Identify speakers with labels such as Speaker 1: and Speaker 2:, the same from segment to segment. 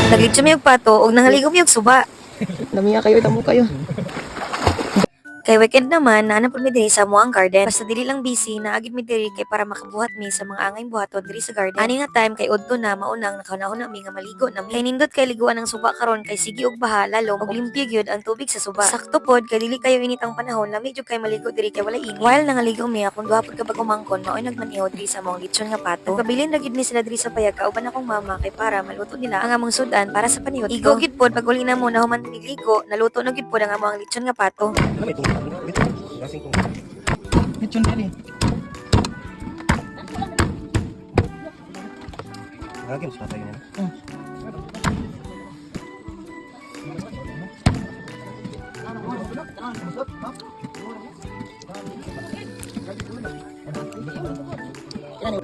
Speaker 1: Naglitsyo may pato og nangaligom yung suba.
Speaker 2: Lamiya kayo, tamo kayo.
Speaker 1: Kay weekend naman, naanap mi diri sa amuang garden. Basta dili lang busy, naagid mi diri kay para makabuhat mi sa mga angay buhaton diri sa garden. Ani nga time kay udto na maunang nakanahon na mi nga maligo na mi. Kay nindot kay liguan ng suba karon kay sige og baha lalo og limpyo gyud ang tubig sa suba. Sakto pod kay dili kayo init ang panahon, lami jud kay maligo diri kay wala init. While nangaligo mi akong duha pod ka bagumangkon, maoy nagmaniho diri sa among lechon nga pato. Pabilin ra gyud mi sila diri sa payag kauban akong mama kay para maluto nila ang among sudan para sa panihot. Igo gyud pod pag uli na mo na human niligo, naluto na gyud pod ang among lechon nga pato.
Speaker 3: Ano ito? Gasing kong.
Speaker 2: Lechon dali.
Speaker 3: Lagyan sa tayo niya.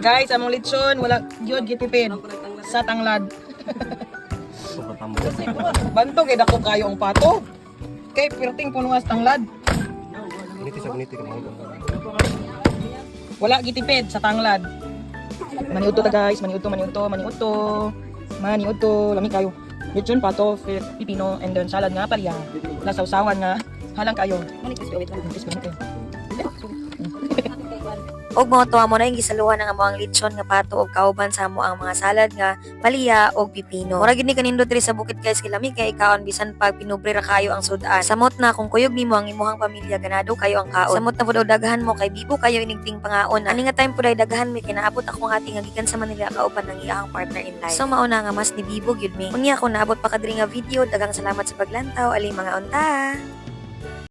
Speaker 2: Guys, among lechon, wala gyud gitipid sa tanglad.
Speaker 3: Sobrang tamo.
Speaker 2: Bantog kay dako kayo ang pato. Kay perting puno nga sa tanglad.
Speaker 3: Guniti sa guniti ka mahulog.
Speaker 2: Wala gitipid sa tanglad. Maniuto ta guys, maniuto. Lami kayo. Lechon, pato, pipino, and then salad nga palya. Lasawsawan nga. Halang kayo. Manikis kayo.
Speaker 1: Og mga tuwa mo na yung gisaluhan ng among lechon nga pato og kauban sa amo ang mga salad nga palya og pipino. Mura gid ni kanindot diri sa bukid guys kay lami kay kaon bisan pag pinubre ra kayo ang sudan. Samot na kung kuyog nimo ang imuhang pamilya ganado kayo ang kaon. Samot na pud og daghan mo kay bibo kayo inigting pangaon. Ani nga time pud ay daghan mi kinaabot akong ati nga gikan sa Manila kauban ng iyang partner in life. So mauna nga mas ni bibo gyud mi. Unya ako naabot pa kadiri nga video, daghang salamat sa paglantaw ali mga unta.